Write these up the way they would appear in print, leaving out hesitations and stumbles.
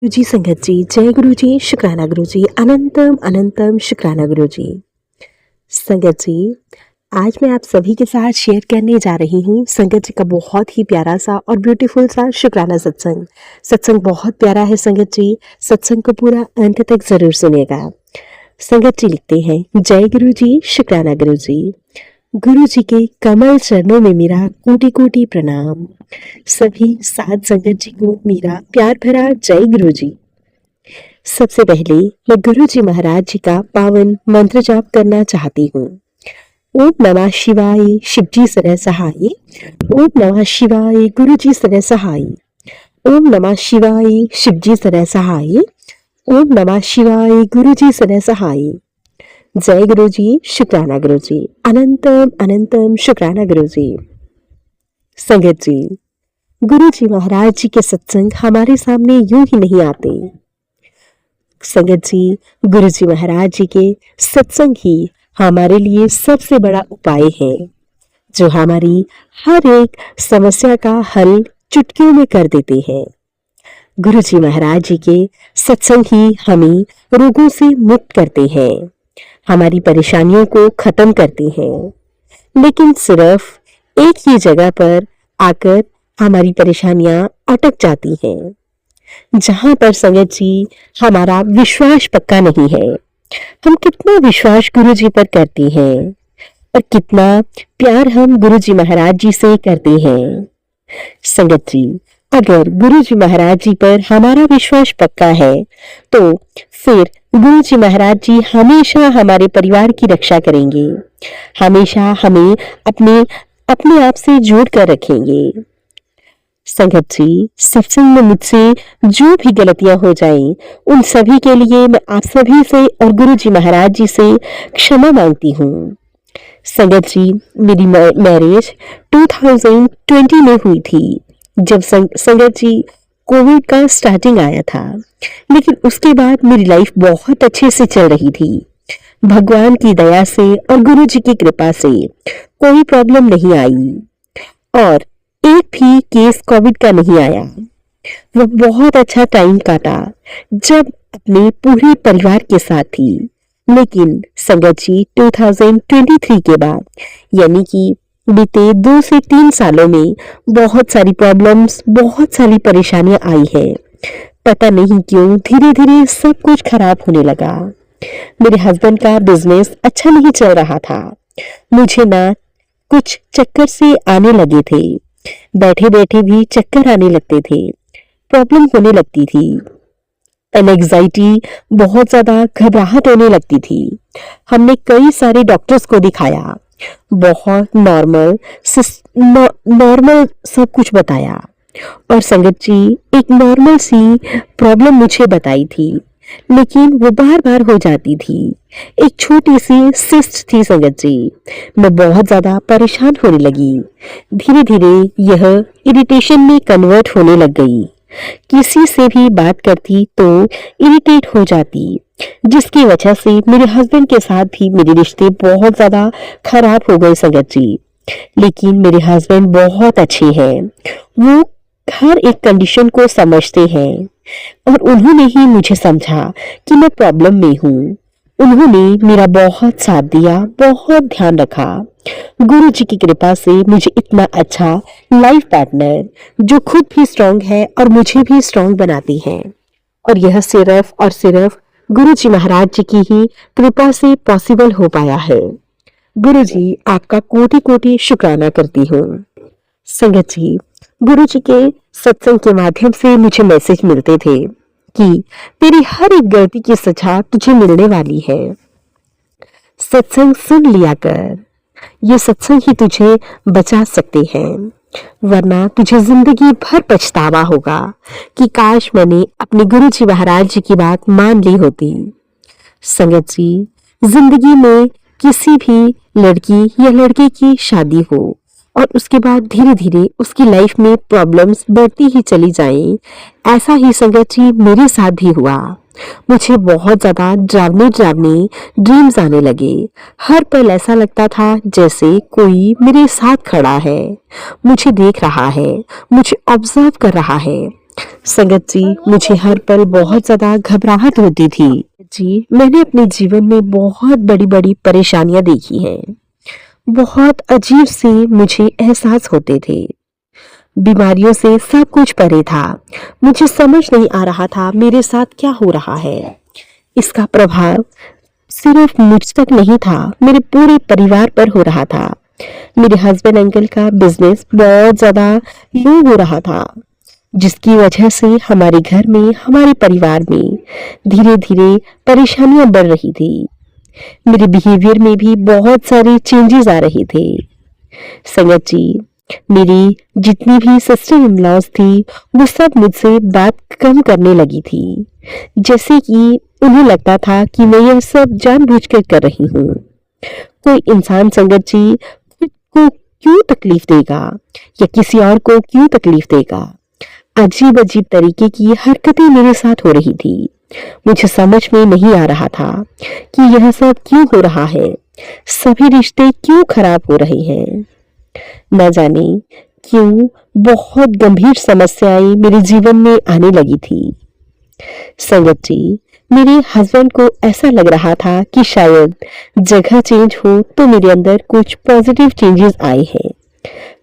गुरुजी संगत जी, जय गुरुजी, शुक्राना गुरुजी, अनंतम अनंतम शुक्राना गुरुजी। संगत जी, आज मैं आप सभी के साथ शेयर करने जा रही हूँ संगत जी का बहुत ही प्यारा सा और ब्यूटीफुल सा शुक्राना सत्संग। सत्संग बहुत प्यारा है संगत जी, सत्संग को पूरा अंत तक जरूर सुनिएगा। संगत जी लिखते हैं, जय गुरुजी, शुक्राना गुरुजी। गुरु जी के कमल चरणों में मेरा कोटि कोटि प्रणाम। सभी साध संगत जी को मेरा प्यार भरा जय गुरु जी। सबसे पहले मैं गुरु जी महाराज जी का पावन मंत्र जाप करना चाहती हूँ। ओम नमः शिवाय, शिवजी सदा सहाय। ओम नमः शिवाय, गुरु जी सदा सहाय। ओम नमः शिवाय, शिवजी सदा सहाय। ओम नमः शिवाय, गुरु जी सदा सहाय। जय गुरु जी, शुक्राना गुरु जी, अनंतम अनंतम शुक्राना गुरु जी। संगत जी, गुरु जी महाराज जी के सत्संग हमारे सामने यूं ही नहीं आते। संगत जी, गुरु जी महाराज जी के सत्संग ही हमारे लिए सबसे बड़ा उपाय है, जो हमारी हर एक समस्या का हल चुटकियों में कर देते हैं। गुरु जी महाराज जी के सत्संग ही हमें रोगों से मुक्त करते हैं, हमारी परेशानियों को खत्म करती हैं। लेकिन सिर्फ एक ही जगह पर आकर हमारी परेशानियां अटक जाती हैं, जहां पर संगत जी हमारा विश्वास पक्का नहीं है। हम कितना विश्वास गुरु जी पर करते हैं और कितना प्यार हम गुरु जी महाराज जी से करते हैं। संगत जी, अगर गुरु जी महाराज जी पर हमारा विश्वास पक्का है तो फिर गुरु जी महाराज जी हमेशा हमारे परिवार की रक्षा करेंगे, हमेशा हमें अपने आप से जोड़ कर रखेंगे। संगत जी, सत्संग में मुझसे जो भी गलतियां हो जाएं, उन सभी के लिए मैं आप सभी से और गुरु जी महाराज जी से क्षमा मांगती हूँ। संगत जी, मेरी मैरिज 2020 में हुई थी, जब संगत जी कोविड का स्टार्टिंग आया था। लेकिन उसके बाद मेरी लाइफ बहुत अच्छे से चल रही थी। भगवान की दया से और गुरु जी की कृपा से कोई प्रॉब्लम नहीं आई और एक भी केस कोविड का नहीं आया। वह बहुत अच्छा टाइम काटा जब अपने पूरे परिवार के साथ थी। लेकिन संगत जी 2023 के बाद, यानी कि बीते 2 से 3 सालों में बहुत सारी प्रॉब्लम्स, बहुत सारी परेशानियां आई हैं। पता नहीं क्यों धीरे धीरे सब कुछ खराब होने लगा। मेरे हस्बैंड का बिजनेस अच्छा नहीं चल रहा था। मुझे ना कुछ चक्कर से आने लगे थे, बैठे बैठे भी चक्कर आने लगते थे, प्रॉब्लम होने लगती थी, एंजाइटी, बहुत ज्यादा घबराहट होने लगती थी। हमने कई सारे डॉक्टर्स को दिखाया, बहुत नॉर्मल सब कुछ बताया और संगत जी एक नॉर्मल सी प्रॉब्लम मुझे बताई थी, लेकिन वो बार बार हो जाती थी। एक छोटी सी सिस्ट थी संगत जी। मैं बहुत ज्यादा परेशान होने लगी। धीरे धीरे यह इरिटेशन में कन्वर्ट होने लग गई। किसी से भी बात करती तो इरिटेट हो जाती, जिसकी वजह से मेरे हस्बैंड के साथ भी मेरे रिश्ते बहुत ज्यादा खराब हो गए संगत जी। लेकिन मेरे हस्बैंड बहुत अच्छे हैं, वो हर एक कंडीशन को समझते हैं और उन्होंने ही मुझे समझा कि मैं प्रॉब्लम में हूँ। उन्होंने मेरा बहुत साथ दिया, बहुत ध्यान रखा। गुरु जी की कृपा से मुझे इतना अच्छा लाइफ पार्टनर, जो खुद भी स्ट्रांग है और मुझे भी स्ट्रांग बनाती है, और यह सिर्फ और सिर्फ गुरु जी महाराज जी की ही कृपा से पॉसिबल हो पाया है। गुरु जी, आपका कोटि कोटि शुक्राना करती हूँ। संगत जी, गुरु जी के सत्संग के माध्यम से मुझे मैसेज मिलते थे कि तेरी हर एक गलती की सजा तुझे मिलने वाली है, सत्संग सुन लिया कर। ये सत्संग ही तुझे बचा सकते हैं, वरना तुझे जिंदगी भर पछतावा होगा कि काश मैंने अपने गुरु जी महाराज जी की बात मान ली होती। संगत जी, जिंदगी में किसी भी लड़की या लड़के की शादी हो और उसके बाद धीरे धीरे उसकी लाइफ में प्रॉब्लम्स बढ़ती ही चली जाएं, ऐसा ही संगत जी मेरे साथ भी हुआ। मुझे बहुत ज्यादा डरावने ड्रीम्स आने लगे। हर पल ऐसा लगता था जैसे कोई मेरे साथ खड़ा है, मुझे देख रहा है, मुझे ऑब्जर्व कर रहा है। संगत जी, मुझे हर पल बहुत ज़्यादा घबराहट होती थी। जी, मैंने अपने जीवन में बहुत बड़ी-बड़ी परेशानियाँ देखी हैं। बहुत अजीब से मुझे एहसास होते थे। बीमारियों से सब कुछ परे था। मुझे समझ नहीं आ रहा था मेरे साथ क्या हो रहा है। इसका प्रभाव सिर्फ मुझ तक नहीं था, मेरे पूरे परिवार पर हो रहा था। मेरे हस्बैंड अंकल का बिजनेस बहुत ज़्यादा लो हो रहा था, जिसकी वजह से हमारे घर में, हमारे परिवार में धीरे-धीरे परेशानियां बढ़ रही थी। मेरे बिहेवियर में भी बहुत सारे चेंजेस आ रहे थे। संगत जी, मेरी जितनी भी सिस्टर इन लॉज थी, वो सब मुझसे बात कम करने लगी थी। जैसे कि उन्हें लगता था कि मैं यह सब जानबूझकर कर रही हूँ। कोई इंसान संगत जी खुद को क्यों तकलीफ देगा या किसी और को क्यों तकलीफ देगा। अजीब अजीब तरीके की हरकतें मेरे साथ हो रही थी। मुझे समझ में नहीं आ रहा था कि यह सब क्यों हो रहा है। सभी रिश्ते क्यों खराब हो रहे हैं। न जाने क्यों बहुत गंभीर समस्याएं मेरे जीवन में आने लगी थी। संगत जी, मेरे हस्बैंड को ऐसा लग रहा था कि शायद जगह चेंज हो तो मेरे अंदर कुछ पॉजिटिव चेंजेस आए हैं।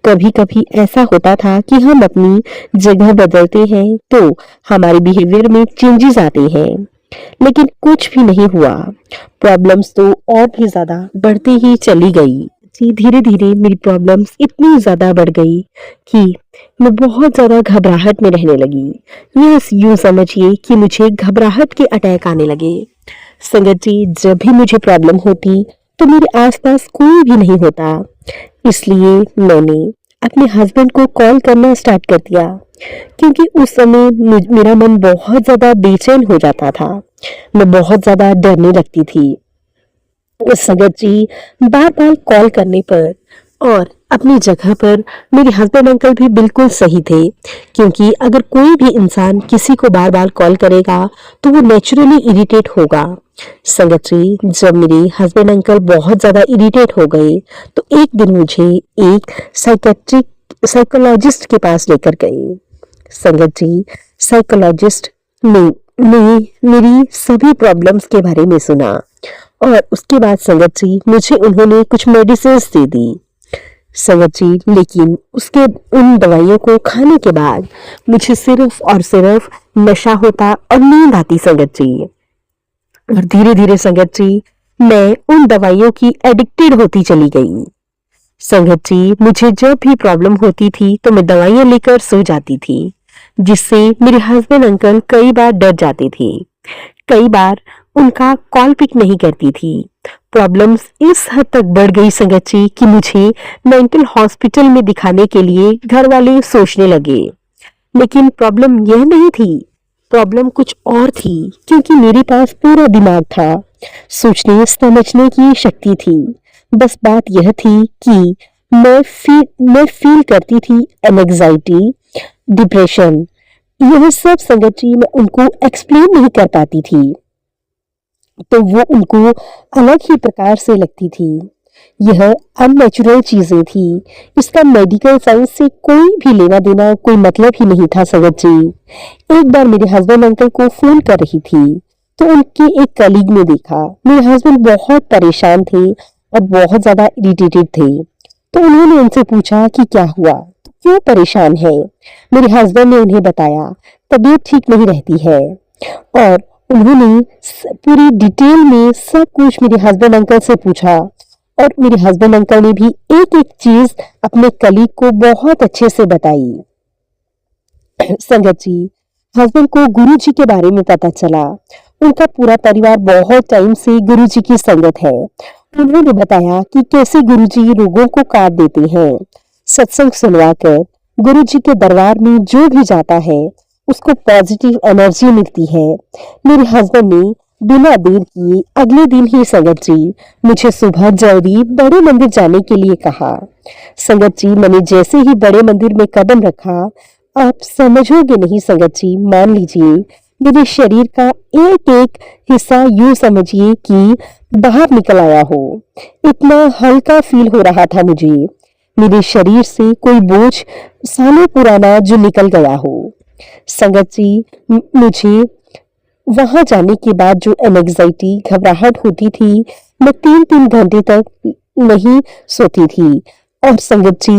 कभी कभी ऐसा होता था कि हम अपनी जगह बदलते हैं तो हमारे बिहेवियर में चेंजेस आते हैं, लेकिन कुछ भी नहीं हुआ। प्रॉब्लम्स तो और भी ज्यादा बढ़ती ही चली गई। जी, धीरे धीरे मेरी प्रॉब्लम्स इतनी ज्यादा बढ़ गई कि मैं बहुत ज्यादा घबराहट में रहने लगी। यह यूं समझिए कि मुझे घबराहट के अटैक आने लगे। संगत जी, जब भी मुझे प्रॉब्लम होती तो मेरे आसपास कोई भी नहीं होता, इसलिए मैंने अपने हस्बैंड को कॉल करना स्टार्ट कर दिया, क्योंकि उस समय मेरा मन बहुत ज्यादा बेचैन हो जाता था। मैं बहुत ज्यादा डरने लगती थी। संगत जी, बार बार कॉल करने पर और अपनी जगह पर मेरे हस्बैंड अंकल भी बिल्कुल सही थे, क्योंकि अगर कोई भी इंसान किसी को बार बार कॉल करेगा तो वो नेचुरली इरिटेट होगा। संगत जी, जब मेरे हस्बैंड अंकल बहुत ज्यादा इरिटेट हो गए तो एक दिन मुझे एक साइकोलॉजिस्ट के पास लेकर गए। संगत जी, साइकोलॉजिस्ट ने मेरी सभी प्रॉब्लम्स के बारे में सुना और उसके बाद संगत जी मुझे उन्होंने कुछ मेडिसिन दे दी। संगत जी, लेकिन उसके उन दवाइयों को खाने के बाद मुझे सिर्फ और सिर्फ नशा होता और नींद आती संगत जी। और धीरे धीरे संगत जी मैं उन दवाइयों की एडिक्टेड होती चली गई। संगत जी, मुझे जब भी प्रॉब्लम होती थी तो मैं दवाइयां लेकर सो जाती थी, जिससे मेरे हस्बैंड अंकल कई बार डर जाते थे। कई बार उनका कॉल पिक नहीं करती थी। प्रॉब्लम्स इस हद तक बढ़ गई संगत जी कि मुझे मेंटल हॉस्पिटल में दिखाने के लिए घर वाले सोचने लगे। लेकिन प्रॉब्लम यह नहीं थी, प्रॉब्लम कुछ और थी, क्योंकि मेरे पास पूरा दिमाग था, सोचने समझने की शक्ति थी। बस बात यह थी कि मैं फील करती थी एंजाइटी, डिप्रेशन। यह सब संगत जी मैं उनको एक्सप्लेन नहीं कर पाती थी, तो वो उनको अलग ही प्रकार से लगती थी। यह अननेचुरल चीजें थी, इसका मेडिकल साइंस से कोई भी लेना देना, कोई मतलब ही नहीं था संगत जी। एक बार मेरे हस्बैंड अंकल को फोन कर रही थी तो उनके एक कलीग ने देखा। मेरे हस्बैंड बहुत परेशान थे और बहुत ज्यादा इरिटेटेड थे, तो उन्होंने उनसे पूछा कि क्या हुआ, क्यों परेशान है। मेरे हस्बैंड ने उन्हें बताया तबीयत ठीक नहीं रहती है, और उन्होंने पूरी डिटेल में सब कुछ मेरे हस्बैंड अंकल से पूछा। और मेरे हस्बैंड अंकल ने भी एक एक चीज अपने कलीग को बहुत अच्छे से बताई। संगत जी, हस्बैंड को गुरुजी के बारे में पता चला। उनका पूरा परिवार बहुत टाइम से गुरुजी की संगत है। उन्होंने बताया कि कैसे गुरुजी रोगों को काट देते हैं। सत्संग सुनवाकर गुरुजी के दरबार में जो भी जाता है उसको पॉजिटिव एनर्जी मिलती है। मेरे हस्बैंड ने बिना देर किए अगले दिन ही संगत जी मुझे सुबह जल्दी बड़े मंदिर जाने के लिए कहा। संगत जी, मैंने जैसे ही बड़े मंदिर में कदम रखा, आप समझोगे नहीं संगत जी, मान लीजिए मेरे शरीर का एक एक हिस्सा यूं समझिए कि बाहर निकल आया हो। इतना हल्का फील हो रहा था मुझे, मेरे शरीर से कोई बोझ सालों पुराना जो निकल गया हो। संगत जी, मुझे वहां जाने के बाद जो एंग्जाइटी, घबराहट होती थी, मैं 3-3 घंटे तक नहीं सोती थी। और संगत जी,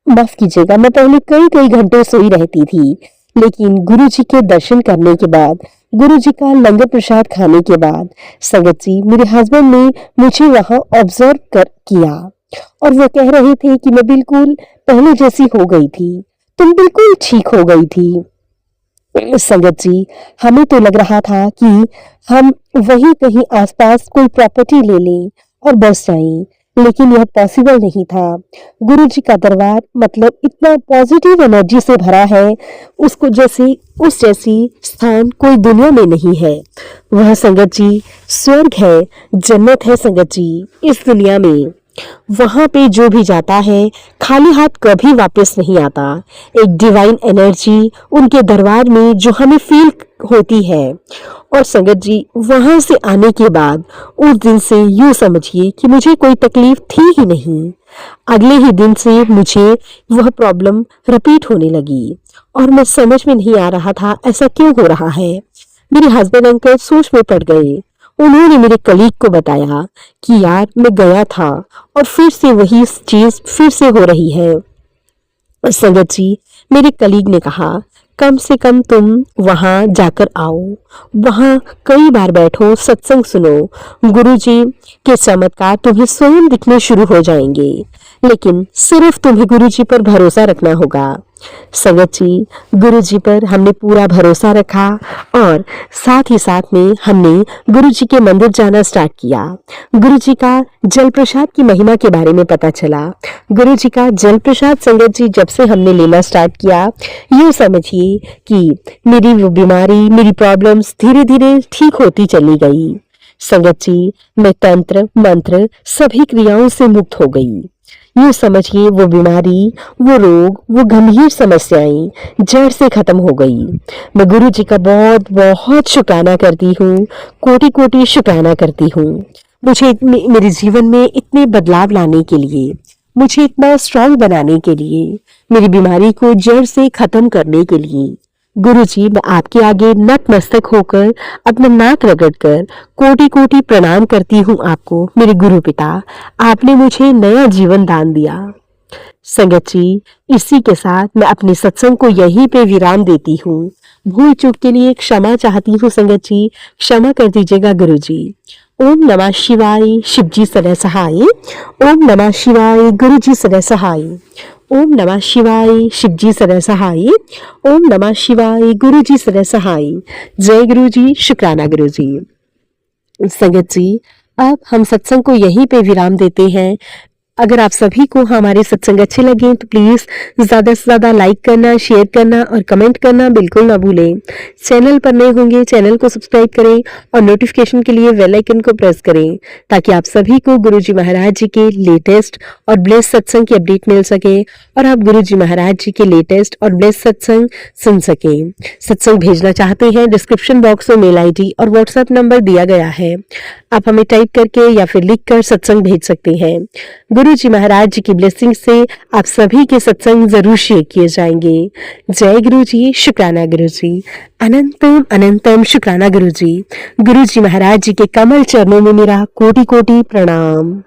माफ कीजिएगा, मैं पहले कई-कई घंटे सोई रहती थी, लेकिन गुरुजी के दर्शन करने के बाद, गुरुजी का लंगर प्रसाद खाने के बाद, संगत जी, मेरे हस्बैंड ने मुझे वहां ऑब्जर्व कर किया और वो कह रहे थे कि मैं बिल्कुल पहले जैसी हो गई थी, तुम बिल्कुल ठीक हो गई थी। संगत जी, हमें तो लग रहा था कि हम वहीं कहीं आसपास कोई प्रॉपर्टी ले लें और बस जाएं, लेकिन यह पॉसिबल नहीं था। गुरु जी का दरबार मतलब इतना पॉजिटिव एनर्जी से भरा है, उसको जैसे उस जैसी स्थान कोई दुनिया में नहीं है। वह संगत जी स्वर्ग है, जन्नत है संगत जी इस दुनिया में। वहां पे जो भी जाता है खाली हाथ कभी वापस नहीं आता। एक डिवाइन एनर्जी उनके दरबार में जो हमें फील होती है। और संगत जी, वहां से आने के बाद उस दिन से यूं समझिए कि मुझे कोई तकलीफ थी ही नहीं। अगले ही दिन से मुझे वह प्रॉब्लम रिपीट होने लगी और मैं समझ में नहीं आ रहा था ऐसा क्यों हो रहा है। मेरे हस्बैंड अंकल सोच में पड़ गए। उन्होंने मेरे कलीग को बताया कि यार मैं गया था और फिर से वही चीज फिर से हो रही है। संगत जी, मेरे कलीग ने कहा कम से कम तुम वहां जाकर आओ, वहां कई बार बैठो, सत्संग सुनो, गुरुजी के चमत्कार तुम्हें स्वयं दिखने शुरू हो जाएंगे, लेकिन सिर्फ तुम्हें गुरुजी पर भरोसा रखना होगा। संगत जी, गुरुजी पर हमने पूरा भरोसा रखा और साथ ही साथ में हमने गुरुजी के मंदिर जाना स्टार्ट किया। गुरुजी का जल प्रसाद की महिमा के बारे में पता चला। गुरुजी का जल प्रसाद संगत जी जब से हमने लेना स्टार्ट किया, यूं समझिए कि मेरी वो बीमारी, मेरी प्रॉब्लम्स धीरे धीरे ठीक होती चली गई। संगत जी, मैं तंत्र मंत्र सभी क्रियाओं से मुक्त हो गई। यूं समझिए वो बीमारी, वो रोग, वो गंभीर समस्याएं जड़ से खत्म हो गई। मैं गुरु जी का बहुत बहुत शुक्राना करती हूँ, कोटि कोटि शुक्राना करती हूँ। मुझे मेरे जीवन में इतने बदलाव लाने के लिए, मुझे इतना स्ट्रांग बनाने के लिए, मेरी बीमारी को जड़ से खत्म करने के लिए गुरु जी, मैं आपके आगे नतमस्तक होकर अपना नाक रगड़कर कोटि कोटि प्रणाम करती हूँ आपको मेरे गुरु पिता। आपने मुझे नया जीवन दान दिया। संगत जी, इसी के साथ मैं अपने सत्संग को यहीं पे विराम देती हूँ। भूल चूक के लिए क्षमा चाहती हूँ संगत जी, क्षमा कर दीजिएगा गुरु जी। ओम नमः शिवाय, शिव जी सदा सहाय। ओम नमः शिवाय, गुरु जी सदा सहाय। ओम नमः शिवाय, शिव जी सदा सहाय। ओम नमः शिवाय, गुरु जी सदा सहाय। जय गुरु जी, शुक्राना गुरु जी। संगत जी, अब हम सत्संग को यहीं पे विराम देते हैं। अगर आप सभी को हमारे सत्संग अच्छे लगे तो प्लीज ज्यादा से ज्यादा लाइक करना, शेयर करना और कमेंट करना बिल्कुल ना भूलें। चैनल पर नए होंगे चैनल को सब्सक्राइब करें और नोटिफिकेशन के लिए बेल आइकन को प्रेस करें, ताकि आप सभी को गुरुजी महाराज जी के लेटेस्ट और ब्लेस सत्संग की अपडेट मिल सके और आप गुरुजी महाराज जी के लेटेस्ट और ब्लेस सत्संग सुन सकें। सत्संग भेजना चाहते हैं, डिस्क्रिप्शन बॉक्स में मेल ID और व्हाट्सएप नंबर दिया गया है। आप हमें टाइप करके या फिर लिख कर सत्संग भेज सकते हैं। गुरु जी महाराज जी की ब्लेसिंग से आप सभी के सत्संग जरूर शेयर किए जाएंगे। जय गुरु जी, शुक्राना गुरु जी, अनंतम अनंतम शुक्राना गुरु जी। गुरु जी महाराज जी के कमल चरणों में मेरा कोटि कोटि प्रणाम।